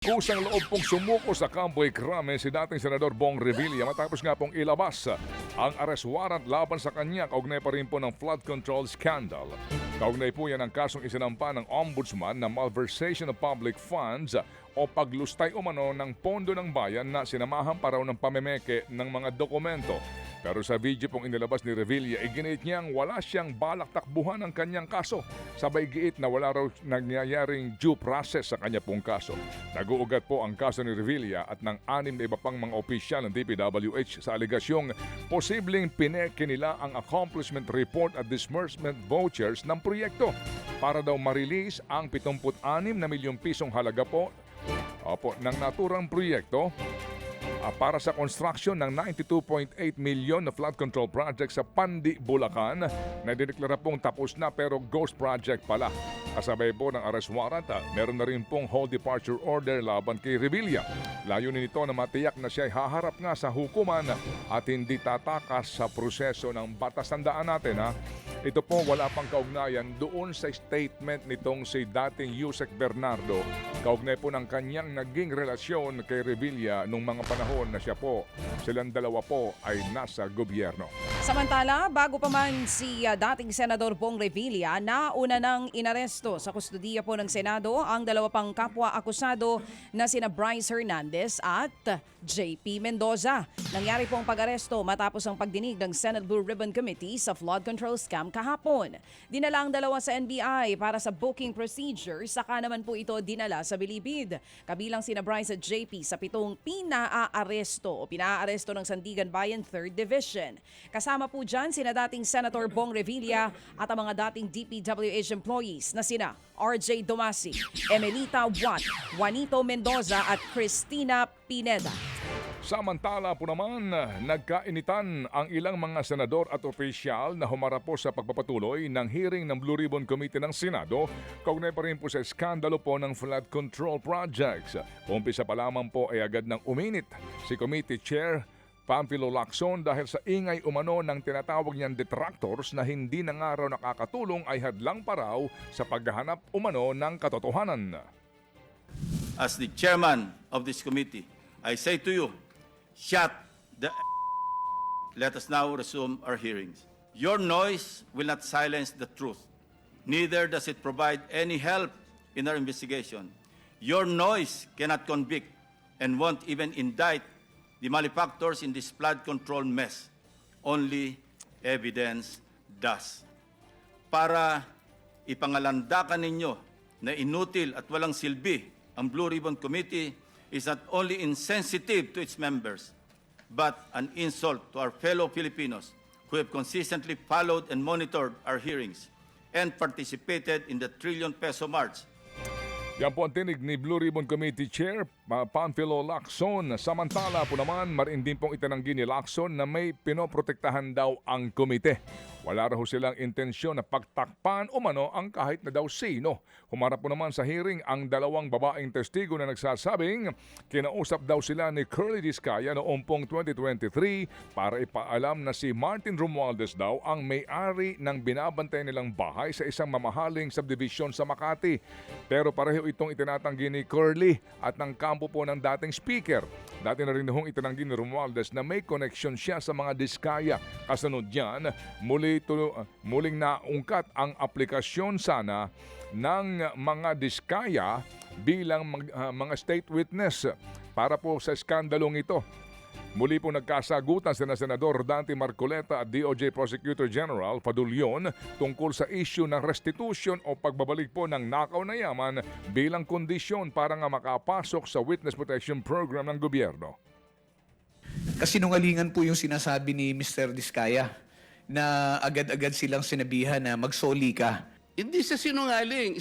Kusang loob pong sumuko sa kampo'y krame si dating Senador Bong Revilla matapos nga pong ilabas ang arrest warrant laban sa kanya kaugnay pa rin po ng flood control scandal. Kaugnay po yan ang kasong isinampa ng Ombudsman na malversation of public funds o paglustay umano ng pondo ng bayan na sinamahan pa raw ng pamemeke ng mga dokumento. Pero sa video pong inilabas ni Revilla, iginit niyang wala siyang balak takbuhan ang kanyang kaso. Sabay giit na wala raw nangyayaring due process sa kanya pong kaso. Nag-uugat po ang kaso ni Revilla at ng 6 na iba pang mga opisyal ng DPWH sa aligasyong posibleng pineke nila ang accomplishment report at disbursement vouchers ng proyekto para daw ma-release ang 76 na milyong pisong halaga po ng naturang proyekto para sa construction ng 92.8 milyon na flood control project sa Pandi, Bulacan na dineklara pong tapos na pero ghost project pala. Kasabay po ng arrest warrant, meron na rin pong hold departure order laban kay Revilla. Layunin nito na matiyak na siya ay haharap nga sa hukuman at hindi tatakas sa proseso ng batas. Tandaan natin ito po wala pang kaugnayan doon sa statement nitong si dating Yusek Bernardo kaugnay po ng kanyang naging relasyon kay Revilla nung mga panahon na silang dalawa po ay nasa gobyerno. Samantala, bago pa man si dating Senador Bong Revilla, nauna nang inaresto sa kustudiya po ng Senado ang dalawa pang kapwa-akusado na sina Bryce Hernandez at JP Mendoza. Nangyari po ang pag-aresto matapos ang pagdinig ng Senate Blue Ribbon Committee sa flood control scam kahapon. Dinala ang dalawa sa NBI para sa booking procedure, saka naman po ito dinala sa Bilibid. Kabilang sina Bryce at JP sa 7 pinaaresto ng Sandigan Bayan 3rd Division. Kasama po dyan sina dating Senator Bong Revilla at ang mga dating DPWH employees na sina RJ Domasi, Emelita Juan, Juanito Mendoza at Cristina Pineda. Samantala po naman, nagkainitan ang ilang mga senador at opisyal na humarap po sa pagpapatuloy ng hearing ng Blue Ribbon Committee ng Senado kaugnay pa rin po sa skandalo po ng flood control projects. Umpisa pa lamang po ay agad ng uminit si Committee Chair Pamphilo Lacson dahil sa ingay umano ng tinatawag niyang detractors na hindi na nga raw nakakatulong ay hadlang pa raw sa paghahanap umano ng katotohanan. As the chairman of this committee, I say to you, shut the let us now resume our hearings. Your noise will not silence the truth. Neither does it provide any help in our investigation. Your noise cannot convict and won't even indict the malefactors in this flood control mess. Only evidence does. Para ipangalandakan ninyo na inutil at walang silbi ang Blue Ribbon Committee is not only insensitive to its members, but an insult to our fellow Filipinos who have consistently followed and monitored our hearings and participated in the trillion-peso march. Yan po ang tinig ni Blue Ribbon Committee Chair Pamphilo Lacson. Samantala po naman, marin din pong itinanggi ni Lacson na may pinoprotektahan daw ang komite. Wala raw silang intensyon na pagtakpan umano ang kahit na daw sino. Humarap po naman sa hearing ang dalawang babaeng testigo na nagsasabing kinausap daw sila ni Curly Discaya noong pong 2023 para ipaalam na si Martin Romualdez daw ang may-ari ng binabantay nilang bahay sa isang mamahaling subdivision sa Makati. Pero pareho itong itinatanggi ni Curly at ng kampo po ng dating speaker. Dati na rin noong itinanggi ni Romualdez na may connection siya sa mga Discaya. Kasunod yan, muling naungkat ang aplikasyon sana ng mga Discaya bilang mga state witness para po sa skandalong ito. Muli po nagkasagutan sina Senador Dante Marcoleta at DOJ Prosecutor General Fadulyon tungkol sa issue ng restitution o pagbabalik po ng nakaw na yaman bilang kondisyon para nga makapasok sa Witness Protection Program ng gobyerno. Kasinungalingan po yung sinasabi ni Mr. Discaya na agad-agad silang sinabihan na magsoli ka. Hindi siya sinungaling.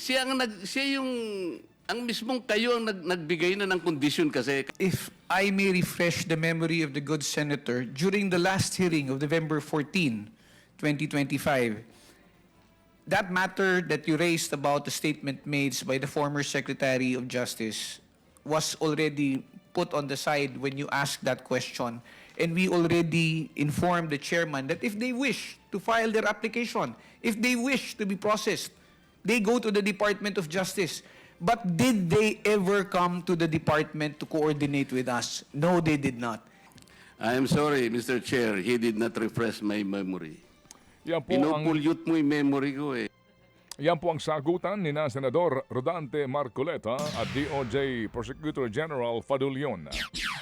Ang mismong kayo ang nagbigay na ng kondisyon kasi. If I may refresh the memory of the good senator, during the last hearing of November 14, 2025, that matter that you raised about the statement made by the former Secretary of Justice was already put on the side when you asked that question. And we already informed the chairman that if they wish to file their application, if they wish to be processed, they go to the Department of Justice. But did they ever come to the department to coordinate with us? No, they did not. I am sorry, Mr. Chair, he did not refresh my memory. Yan po ang Pinupulyot mo yung memory ko eh. Yan po ang sagutan ni na Senador Rodante Marcoleta at DOJ Prosecutor General Fadulion.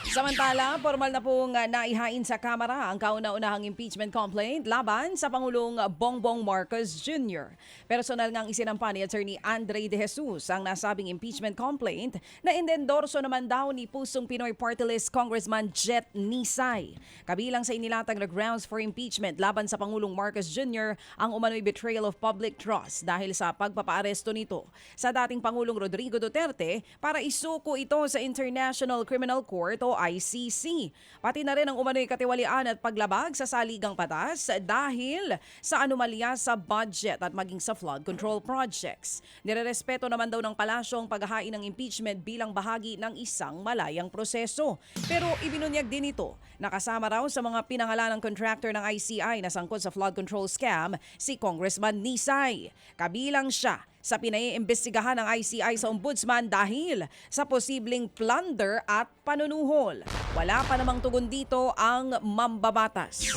Samantala, formal na pong naihain sa Kamara ang kauna-unahang impeachment complaint laban sa Pangulong Bongbong Marcos Jr. Personal ngang isinampa ni Attorney Andre De Jesus ang nasabing impeachment complaint na indendorso naman daw ni Pusong Pinoy Party List Congressman Jet Nisay. Kabilang sa inilatag na grounds for impeachment laban sa Pangulong Marcos Jr. ang umano'y betrayal of public trust dahil sa pagpapaaresto nito sa dating Pangulong Rodrigo Duterte para isuko ito sa International Criminal Court o ICC. Pati na rin ang umano'y katiwalian at paglabag sa saligang batas dahil sa anomalya sa budget at maging sa flood control projects. Nirerespeto naman daw ng palasyo ang paghahain ng impeachment bilang bahagi ng isang malayang proseso. Pero ibinunyag din ito, nakasama raw sa mga pinangalanang contractor ng ICI na sangkot sa flood control scam si Congressman Nisay. Kabilang siya sa pinaiimbestigahan ng ICI sa Ombudsman dahil sa posibleng plunder at panunuhol. Wala pa namang tugon dito ang mambabatas.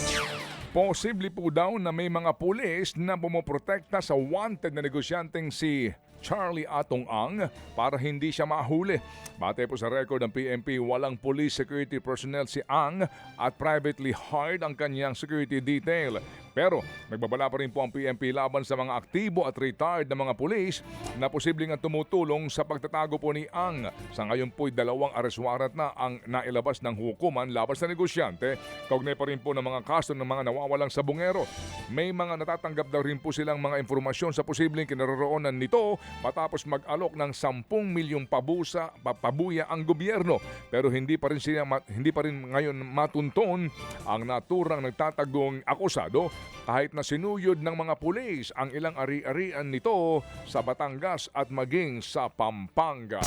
Posible po daw na may mga pulis na pumoprotekta sa wanted na negosyanteng si Charlie Atong Ang para hindi siya mahuli. Batay po sa record ng PNP, walang police security personnel si Ang at privately hired ang kanyang security detail. Pero nagbabala pa rin po ang PNP laban sa mga aktibo at retired na mga pulis na posibleng tumutulong sa pagtatago po ni Ang. Sa ngayon po'y 2 arrest warrant na ang nailabas ng hukuman laban sa negosyante. Kaugnay pa rin po ng mga kaso ng mga nawawalang sabungero. May mga natatanggap daw rin po silang mga informasyon sa posibleng kinaroroonan nito matapos mag-alok ng 10 milyong pabuya ang gobyerno. Pero hindi pa rin ngayon matunton ang naturang nagtatagong akusado kahit na sinuyod ng mga pulis ang ilang ari-arian nito sa Batangas at maging sa Pampanga.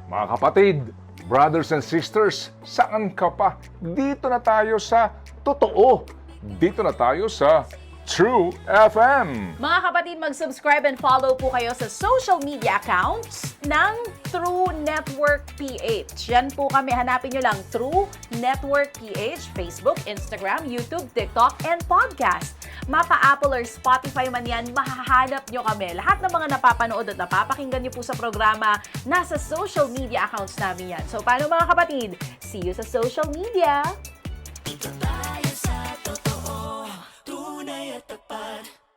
Mga kapatid, brothers and sisters, saan ka pa? Dito na tayo sa totoo. Dito na tayo sa True FM. Mga kapatid, mag-subscribe and follow po kayo sa social media accounts ng True Network PH. Yan po kami, hanapin nyo lang True Network PH, Facebook, Instagram, YouTube, TikTok, and podcast. Mapa Apple or Spotify man yan, mahahanap nyo kami. Lahat ng mga napapanood at napapakinggan nyo po sa programa, nasa social media accounts namin yan. So paano mga kapatid? See you sa social media!